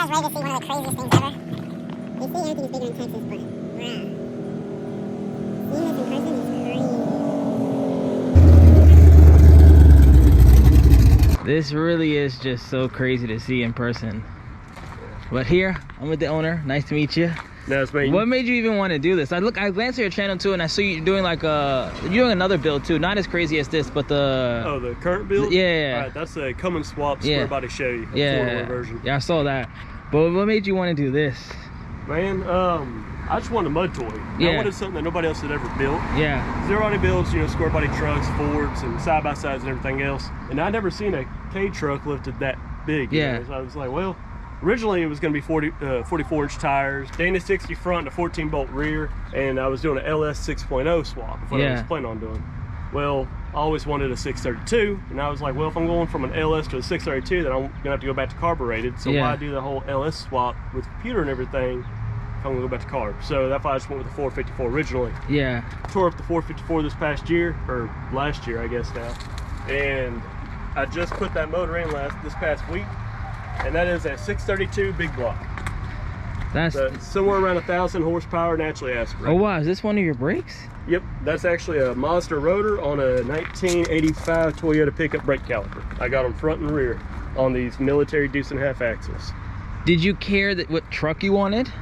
guys ready to see one of the craziest things ever? They say everything's bigger in Texas, but bruh, seeing this in person is crazy. This really is just so crazy to see in person. But here, I'm with the owner. Nice to meet you. Nice meeting you. What made you even want to do this? I glanced at your channel too, and I saw you doing like you're doing another build too. Not as crazy as this, but the current build. Yeah. All right, that's a come and swap square body Chevy. Yeah. Version. Yeah, I saw that. But what made you want to do this? Man, I just wanted a mud toy. Yeah. I wanted something that nobody else had ever built. Yeah. There already builds, square body trucks, Fords, and side by sides and everything else. And I'd never seen a K truck lifted that big. Yeah. So I was like, well. Originally, it was going to be 44-inch tires, Dana 60 front, and a 14-bolt rear, and I was doing an LS 6.0 swap. Is what I was planning on doing. Well, I always wanted a 632, and I was like, well, if I'm going from an LS to a 632, then I'm going to have to go back to carbureted. So why do the whole LS swap with computer and everything if I'm going to go back to carb? So that's why I just went with the 454 originally. Yeah. Tore up the 454 this past year, or last year, I guess now, and I just put that motor in this past week. And that is a 632 big block. That's somewhere around 1,000 horsepower naturally aspirated. Oh wow, is this one of your brakes? Yep, that's actually a Mazda rotor on a 1985 Toyota pickup brake caliper. I got them front and rear on these military deuce and half axles. Did you care what truck you wanted?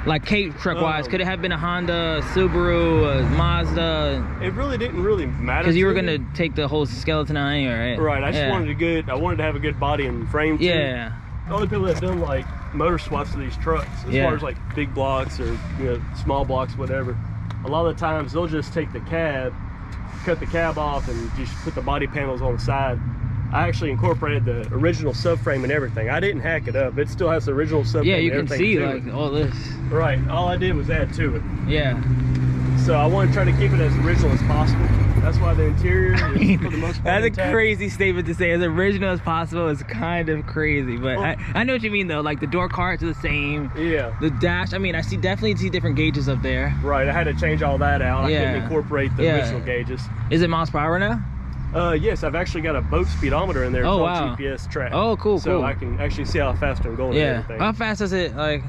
Like K truck wise, could it have been a Honda, Subaru, a Mazda? It really didn't matter. Because you were gonna take the whole skeleton out anyway, right? Right. I just wanted I wanted to have a good body and frame too. Yeah. The only people that have done like motor swaps of these trucks, as far as like big blocks or small blocks, whatever. A lot of the times they'll just take the cab, cut the cab off, and just put the body panels on the side. I actually incorporated the original subframe and everything. I didn't hack it up. It still has the original subframe. Yeah, you can see like all this. Right. All I did was add to it. Yeah. So I want to try to keep it as original as possible. That's why the interior is for the most part That's intact. a crazy statement to say. As original as possible is kind of crazy, but well, I know what you mean though. Like the door cards are the same. Yeah. The dash. I mean, I definitely see different gauges up there. Right. I had to change all that out. I couldn't incorporate the original gauges. Is it miles per hour now? Yes, I've actually got a boat speedometer in there. It's on GPS track. Oh, cool, so I can actually see how fast I'm going. Yeah. How fast is it? Like.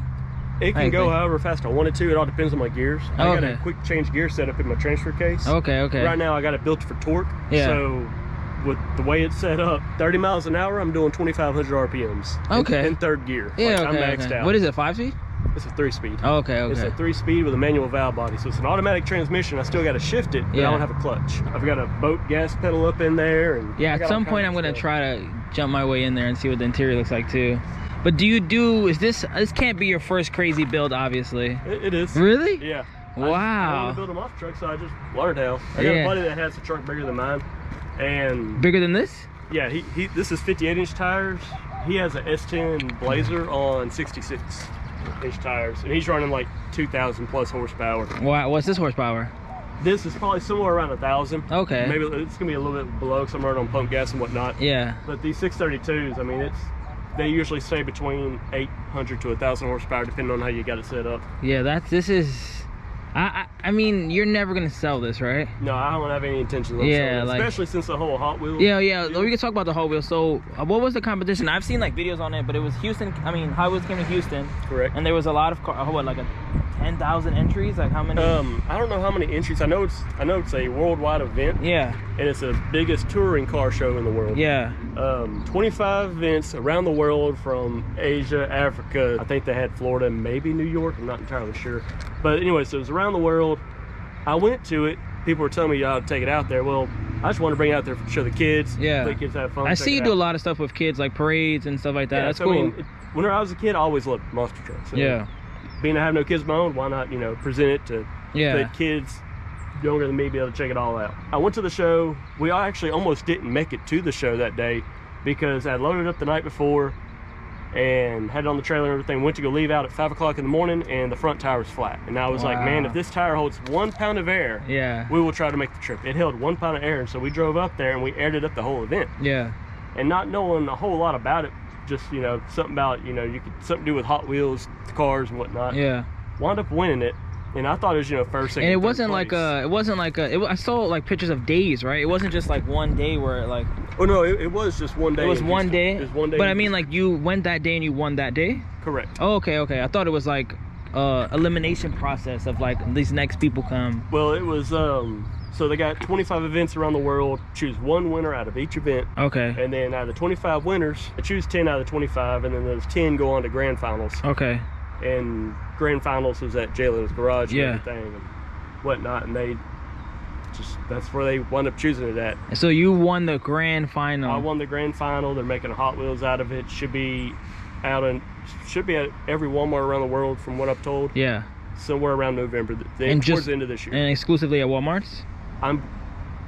It can go however fast I want it to. It all depends on my gears. I got a quick change gear set up in my transfer case. Okay. Right now I got it built for torque. Yeah. So with the way it's set up, 30 miles an hour, I'm doing 2,500 RPMs. Okay. In third gear. Yeah. Like, I'm maxed out. What is it? 5-speed? It's a 3-speed. Okay. It's a 3-speed with a manual valve body. So it's an automatic transmission. I still got to shift it, but I don't have a clutch. I've got a boat gas pedal up in there. And at some point I'm gonna try to jump my way in there and see what the interior looks like too. But is this can't be your first crazy build, obviously. It is. Really? Yeah. Wow. I want to build them off truck, so I just learned how. I got a buddy that has a truck bigger than mine. And bigger than this? Yeah, this is 58-inch tires. He has an S10 Blazer on 66-inch tires, and he's running like 2,000 plus horsepower. Wow, what's this horsepower? This is probably somewhere around 1,000. Okay. Maybe it's gonna be a little bit below because I'm running on pump gas and whatnot. Yeah. But these 632s, I mean, they usually stay between 800 to 1,000 horsepower, depending on how you got it set up. Yeah, I mean, you're never gonna sell this, right? No, I don't have any intention of selling it, especially since the whole Hot Wheels. Yeah. We can talk about the Hot Wheels. So, what was the competition? I've seen like videos on it, but it was Houston. I mean, Hot Wheels came to Houston. Correct. And there was a lot of like 10,000 entries. Like how many? I don't know how many entries. I know it's a worldwide event. Yeah. And it's the biggest touring car show in the world. Yeah. 25 events around the world, from Asia, Africa. I think they had Florida, maybe New York. I'm not entirely sure. But anyway, so it was around the world. I went to it. People were telling me you ought to take it out there. Well, I just want to bring it out there to show the kids. Yeah. Let kids have fun. I see you do a lot of stuff with kids, like parades and stuff like that. Yeah, that's cool. I mean, when I was a kid, I always loved monster trucks. So yeah. Being I have no kids of my own, why not, present it to the kids younger than me be able to check it all out. I went to the show. We actually almost didn't make it to the show that day because I loaded up the night before and had it on the trailer and everything. Went to go leave out at 5 o'clock in the morning, and the front tire was flat. And I was like, man, if this tire holds 1 pound of air, we will try to make the trip. It held 1 pound of air, and so we drove up there and we aired it up the whole event. Yeah. And not knowing a whole lot about it, just something about something to do with Hot Wheels, cars and whatnot. Yeah. Wound up winning it. And I thought it was, first, second, and it wasn't like I saw like pictures of days, right? It wasn't just like one day where Oh no, it was just one day. It was one day? It was one day. But I mean, like, you went that day and you won that day? Correct. Oh, okay, okay. I thought it was like elimination process of like these next people come. Well, it was so they got 25 events around the world, choose one winner out of each event. Okay. And then out of the 25 winners, they choose 10 out of the 25, and then those 10 go on to grand finals. Okay. And grand finals was at Jalen's garage and Yeah. everything and whatnot, and they just, that's where they wound up choosing it at. So you won the grand final. I won the grand final. They're making a Hot Wheels out of it. Should be at every Walmart around the world, from what I've told. Yeah. Somewhere around November, towards the end of this year. And exclusively at Walmart's? I'm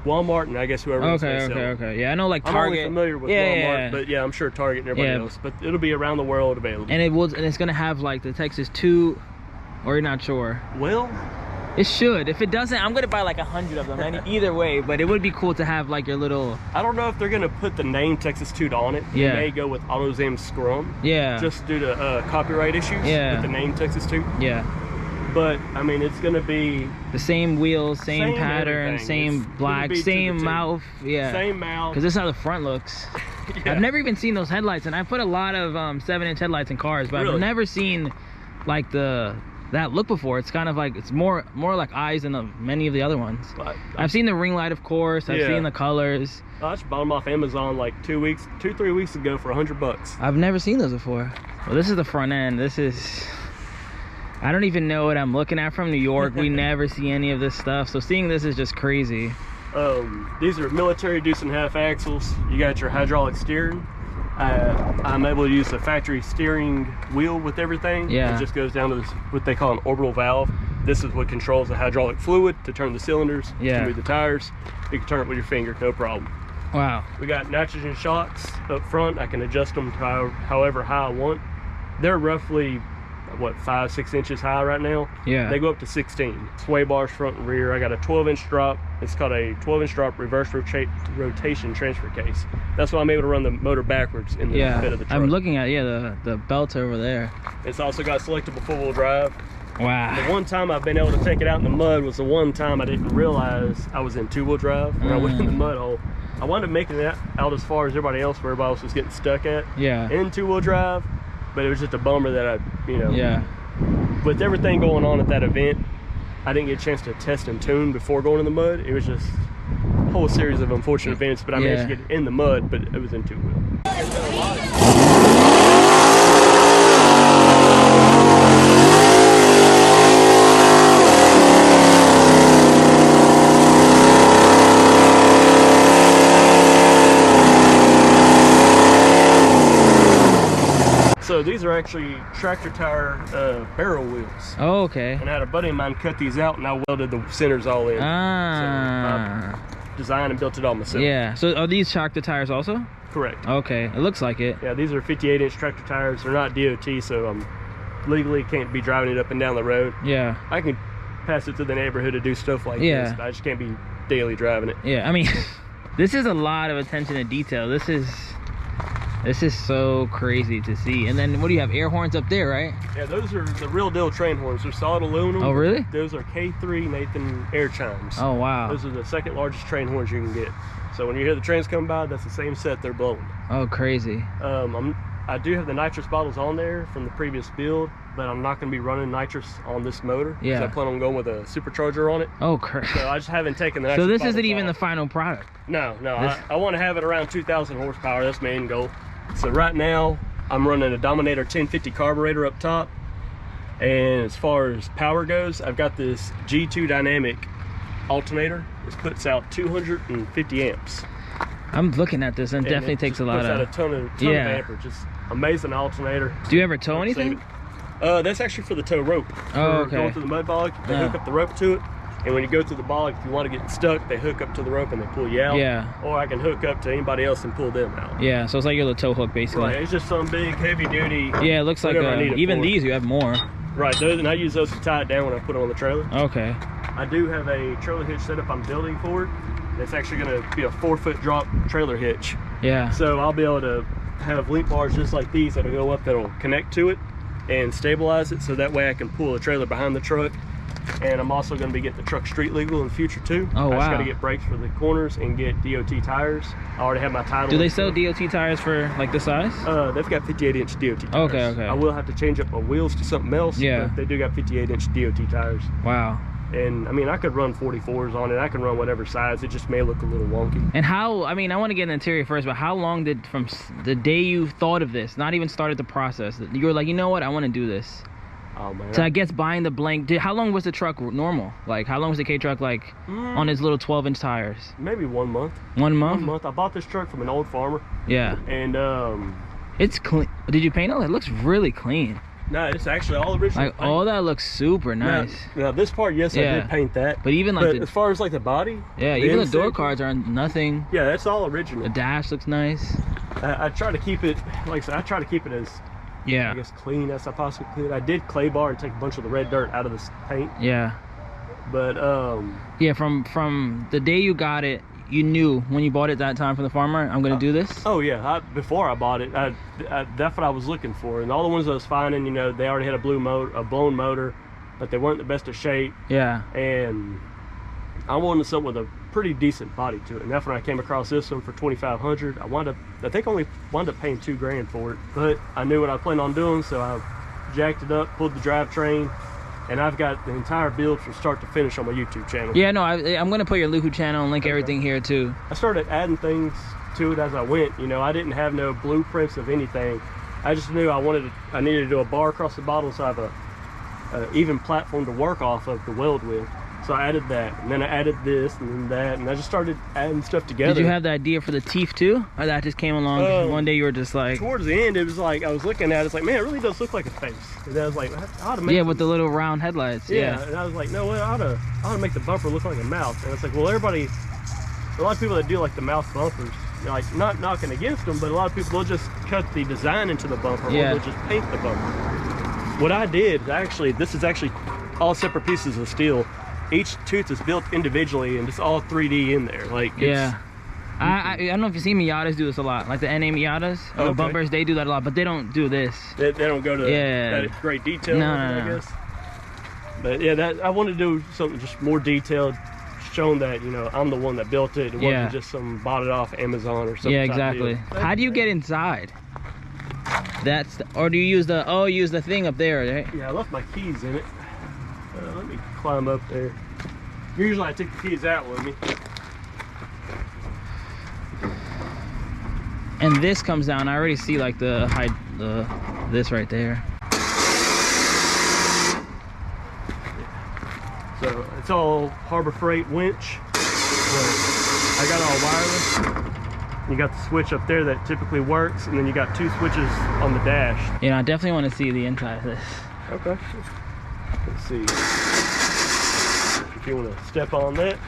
Walmart, and I guess whoever else they sell. Okay. Yeah, I know, like Target. I'm only familiar with Walmart, but yeah, I'm sure Target and everybody else. But it'll be around the world available. And it's gonna have like the Texas Toot, or you're not sure? Well, it should. If it doesn't, I'm gonna buy like 100 of them. Either way, but it would be cool to have like your little. I don't know if they're gonna put the name Texas Toot on it. Yeah. They may go with AutoZam Scrum. Yeah. Just due to copyright issues. Yeah. With the name Texas Toot. Yeah. But I mean, it's gonna be the same wheels, same pattern, everything. same black, same mouth. Yeah. Same mouth. Because this is how the front looks. Yeah. I've never even seen those headlights, and I put a lot of 7-inch headlights in cars, but I've never seen like that look before. It's kind of like, it's more like eyes than many of the other ones. I've seen the ring light, of course. I've seen the colors. I just bought them off Amazon like 3 weeks ago for $100. I've never seen those before. Well, this is the front end. This is, I don't even know what I'm looking at from New York. We never see any of this stuff, so seeing this is just crazy. These are military deuce and half axles. You got your hydraulic steering. I'm able to use the factory steering wheel with everything. Yeah. It just goes down to this, what they call an orbital valve. This is what controls the hydraulic fluid to turn the cylinders, to move the tires. You can turn it with your finger, no problem. Wow. We got nitrogen shocks up front. I can adjust them to however high I want. They're roughly, what, 5-6 inches high right now. Yeah. They go up to 16. Sway bars front and rear. I got a 12-inch drop. It's called a 12-inch drop reverse rotation transfer case. That's why I'm able to run the motor backwards in the bed of the truck. I'm looking at the belt over there. It's also got selectable four-wheel drive. Wow. The one time I've been able to take it out in the mud was the one time I didn't realize I was in two-wheel drive when I went in the mud hole. I wound up making it out as far as everybody else, where everybody else was getting stuck at. Yeah. In two-wheel drive, but it was just a bummer that I, you know. Yeah. With everything going on at that event, I didn't get a chance to test and tune before going in the mud. It was just a whole series of unfortunate events, but I managed to get in the mud, but it was in two-wheel. So these are actually tractor tire barrel wheels. Oh, okay. And I had a buddy of mine cut these out, and I welded the centers all in. Ah. So I designed and built it all myself. Yeah. So are these tractor tires also? Correct. Okay. It looks like it. Yeah, these are 58-inch tractor tires. They're not DOT, so legally can't be driving it up and down the road. Yeah. I can pass it to the neighborhood to do stuff like this, but I just can't be daily driving it. Yeah. I mean, this is a lot of attention to detail. This is so crazy to see. And then what do you have? Air horns up there, right? Yeah, those are the real deal train horns. They're solid aluminum. Oh, really? Those are K3 Nathan air chimes. Oh, wow. Those are the second largest train horns you can get. So when you hear the trains come by, that's the same set they're blowing. Oh, crazy. I do have the nitrous bottles on there from the previous build, but I'm not going to be running nitrous on this motor. Yeah. I plan on going with a supercharger on it. Oh, crazy. So I just haven't taken the nitrous So this bottles isn't even off. the final product? No. I want to have it around 2,000 horsepower. That's my end goal. So right now, I'm running a Dominator 1050 carburetor up top. And as far as power goes, I've got this G2 dynamic alternator. This puts out 250 amps. I'm looking at this, and it definitely takes a lot of... Puts out a ton of amperage. Just amazing alternator. Do you ever tow anything? That's actually for the tow rope. Oh, okay. Going through the mud bog, they hook up the rope to it. And when you go through the bog, if you want to get stuck, they hook up to the rope and they pull you out. Yeah. Or I can hook up to anybody else and pull them out. Yeah, so it's like your little tow hook, basically. Right, it's just some big, heavy duty. Yeah, it looks like even these, you have more. Right, those, and I use those to tie it down when I put it on the trailer. Okay. I do have a trailer hitch setup I'm building for it. It's actually going to be a 4-foot drop trailer hitch. Yeah. So I'll be able to have link bars just like these that'll go up, that'll connect to it and stabilize it, so that way I can pull the trailer behind the truck And I'm also going to be getting the truck street legal in the future too. Oh, wow. I just got to get brakes for the corners and get DOT tires. I already have my title. Do they sell DOT tires for like this size? They've got 58-inch DOT tires. Okay. I will have to change up my wheels to something else. Yeah. But they do got 58-inch DOT tires. Wow. And I mean, I could run 44s on it. I can run whatever size. It just may look a little wonky. And how, I mean, I want to get in the interior first, but how long did, from the day you thought of this, not even started the process, you were like, you know what, I want to do this? Oh, man. So I guess buying the blank, how long was the truck normal? Like, how long was the K-Truck like on its little 12-inch tires? Maybe 1 month. 1 month? 1 month. I bought this truck from an old farmer. Yeah. And it's clean. Did you paint it? It looks really clean. no, it's actually all original. Like, all that looks super nice. Now this part, yes, I did paint that. But even like as far as like the body, even the door cards are nothing. Yeah, that's all original. The dash looks nice. I try to keep it, like I said, I try to keep it as, I guess, clean as I possibly could. I did clay bar and take a bunch of the red dirt out of this paint. Yeah. But yeah, from the day you got it, you knew when you bought it that time from the farmer, I'm gonna do this? Oh yeah, before I bought it, that's what I was looking for. And all the ones I was finding, you know, they already had a blown motor, but they weren't the best of shape. Yeah. And I wanted something with a pretty decent body to it. And that's when I came across this one for $2,500. I think only wound up paying $2 grand for it. But I knew what I planned on doing, so I jacked it up, pulled the drivetrain, and I've got the entire build from start to finish on my YouTube channel. Yeah, no, I'm gonna put your Luhu channel and link everything here too. I started adding things to it as I went. You know, I didn't have no blueprints of anything. I just knew I needed to do a bar across the bottom so I have a even platform to work off of to weld with. So I added that, and then I added this, and then that, and I just started adding stuff together. Did you have the idea for the teeth too? Or that just came along one day you were just like... Towards the end, it was like, I was looking at it, it's like, man, it really does look like a face. And I was like, I ought to make with the little round headlights. Yeah, and I was like, no, I ought to make the bumper look like a mouth. And it's like, well, a lot of people that do like the mouth bumpers, you know, like, not knocking against them, but a lot of people, they'll just cut the design into the bumper, or they'll just paint the bumper. What I did, this is actually all separate pieces of steel. Each tooth is built individually, and it's all 3D in there. Like, I don't know if you see Miatas do this a lot, like the NA Miatas, the bumpers, they do that a lot, but they don't do this. They don't go to that great detail. No. I guess. But yeah, I wanted to do something just more detailed, showing that, you know, I'm the one that built it. It wasn't just some bought it off Amazon or something. Yeah, exactly. How do you get inside? Or do you use the thing up there, right? Yeah, I left my keys in it. Let me climb up there. Usually I take the keys out with me. And this comes down. I already see like this right there. So it's all Harbor Freight winch. I got all wireless. You got the switch up there that typically works, and then you got 2 switches on the dash. Yeah, I definitely want to see the inside of this. Okay. Let's see. If you want to step on that.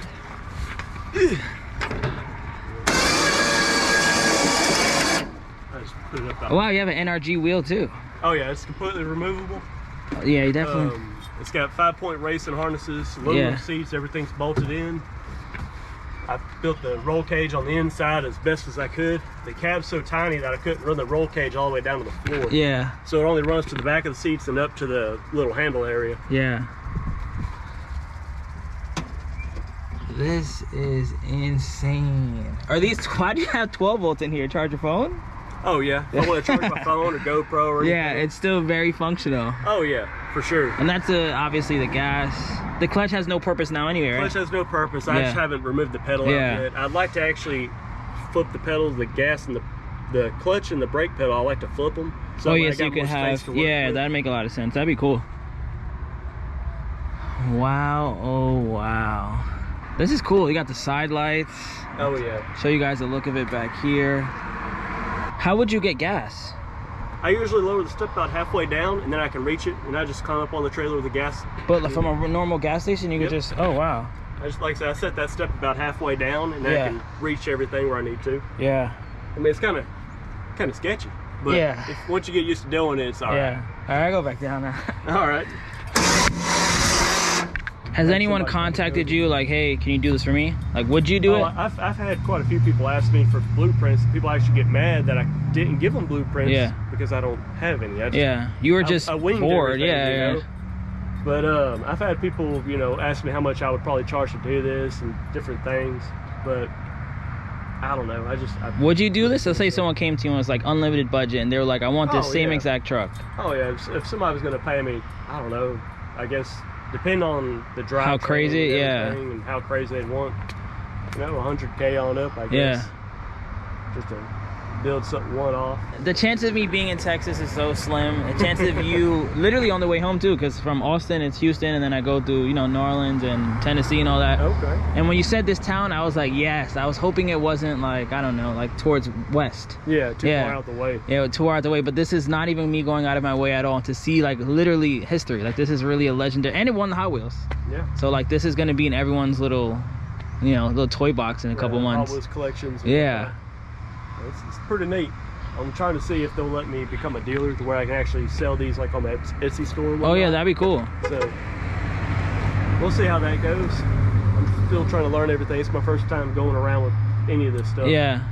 I just put it up. Oh, wow, you have an NRG wheel too. Oh yeah, it's completely removable. Yeah, you definitely. It's got 5-point racing harnesses, aluminum seats, everything's bolted in. I built the roll cage on the inside as best as I could. The cab's so tiny that I couldn't run the roll cage all the way down to the floor. Yeah. So it only runs to the back of the seats and up to the little handle area. Yeah. This is insane. Why do you have 12 volts in here? Charge your phone? Oh yeah, if I want to charge my phone or GoPro or anything. Yeah, it's still very functional. Oh yeah, for sure. And that's obviously the gas. The clutch has no purpose now anyway, right? Clutch has no purpose. I just haven't removed the pedal out yet. I'd like to actually flip the pedals, the gas and the clutch and the brake pedal. I like to flip them. So you can have, that'd make a lot of sense. That'd be cool. Wow, oh wow. This is cool. You got the side lights. Oh yeah. Show you guys the look of it back here. How would you get gas? I usually lower the step about halfway down, and then I can reach it, and I just climb up on the trailer with the gas. But from a normal gas station, you could just, oh wow. I just, like I said, I set that step about halfway down, and then I can reach everything where I need to. Yeah. I mean, it's kind of sketchy, but once you get used to doing it, it's all right. Yeah. All right, go back down now. All right. Has anyone contacted you like, hey, can you do this for me? Like, would you do it? I've had quite a few people ask me for blueprints. People actually get mad that I didn't give them blueprints because I don't have any. You were just bored, you know? But I've had people, you know, ask me how much I would probably charge to do this and different things, but I don't know. Would you do this? Let's say someone came to you and was like unlimited budget, and they were like, I want this same exact truck. Oh yeah, if somebody was gonna pay me, I don't know, I guess depending on the drive, how crazy, and how crazy they'd want, you know, 100K on up, I guess. Yeah. Just to build something one off. The chance of me being in Texas is so slim. The chance of you literally on the way home too, because from Austin it's Houston, and then I go through, you know, New Orleans and Tennessee and all that. Okay. And when you said this town, I was like, yes. I was hoping it wasn't like, I don't know, like towards west. Yeah, too far out the way. Yeah, too far out the way. But this is not even me going out of my way at all to see like literally history. Like this is really a legendary, and it won the Hot Wheels. Yeah. So like this is gonna be in everyone's little, you know, little toy box in a couple months. Hot Wheels collections. Yeah. It's pretty neat. I'm trying to see if they'll let me become a dealer to where I can actually sell these like on the Etsy store. Oh yeah, that'd be cool. So we'll see how that goes. I'm still trying to learn everything. It's my first time going around with any of this stuff. Yeah.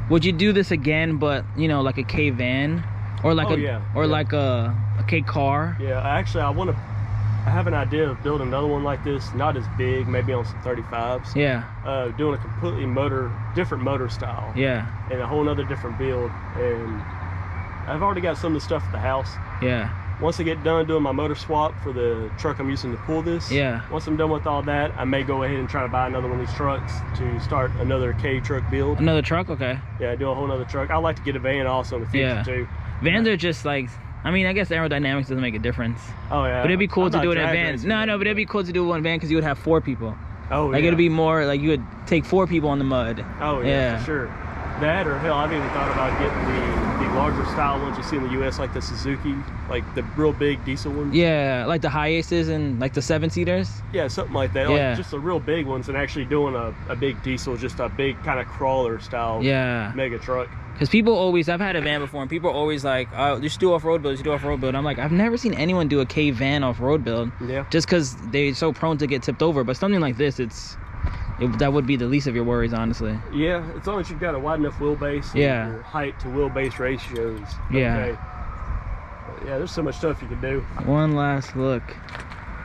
Would you do this again, but you know, like a K van, or like like a K car? Yeah, actually, I have an idea of building another one like this, not as big, maybe on some 35s. Yeah. Doing a completely different motor style. Yeah. And a whole nother different build. And I've already got some of the stuff at the house. Yeah. Once I get done doing my motor swap for the truck I'm using to pull this, once I'm done with all that, I may go ahead and try to buy another one of these trucks to start another K truck build. Another truck? Okay. Yeah, do a whole nother truck. I'd like to get a van also in the future too. Vans are just like, I mean, I guess aerodynamics doesn't make a difference. Oh yeah. But it'd be cool to do it in a van. No, but it'd be cool to do one van because you would have 4 people. Oh like it'd be more like you would take 4 people on the mud. Oh yeah, for sure. That, or hell, I've even thought about getting the larger style ones you see in the US, like the Suzuki, like the real big diesel ones. Yeah, like the Hi-Aces and like the 7-seaters. Yeah, something like that. Like just the real big ones, and actually doing a big diesel, just a big kind of crawler style mega truck. Because people always, I've had a van before, and people are always like, oh, you should do off-road build, you should do off-road build. I'm like, I've never seen anyone do a K van off-road build. Yeah. Just because they're so prone to get tipped over. But something like this, that would be the least of your worries, honestly. Yeah, as long as you've got a wide enough wheelbase. And your height to wheelbase ratios. Okay. But yeah, there's so much stuff you can do. One last look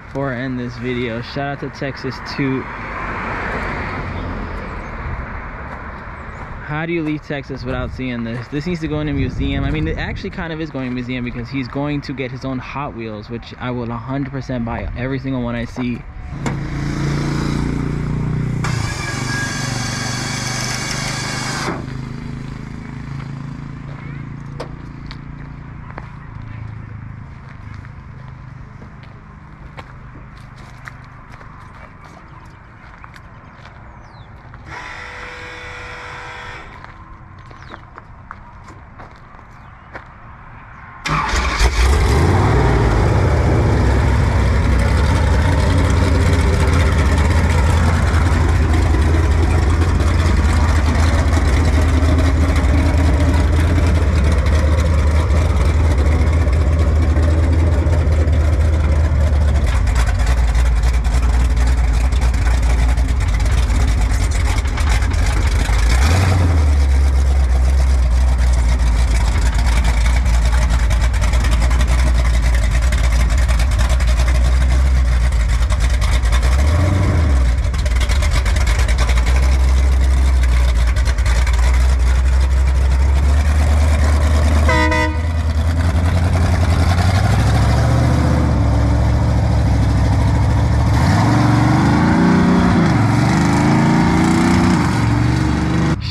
before I end this video. Shout out to Texas Toot. How do you leave Texas without seeing this? This needs to go in a museum. I mean, it actually kind of is going to a museum because he's going to get his own Hot Wheels, which I will 100% buy every single one I see.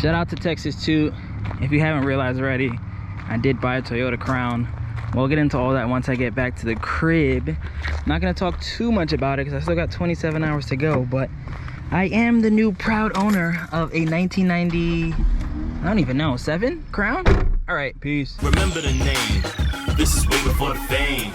Shout out to Texas Toot. If you haven't realized already, I did buy a Toyota Crown. We'll get into all that once I get back to the crib. Not gonna talk too much about it because I still got 27 hours to go, but I am the new proud owner of a 1990, I don't even know, 7 Crown? All right, peace. Remember the name. This is way before the fame.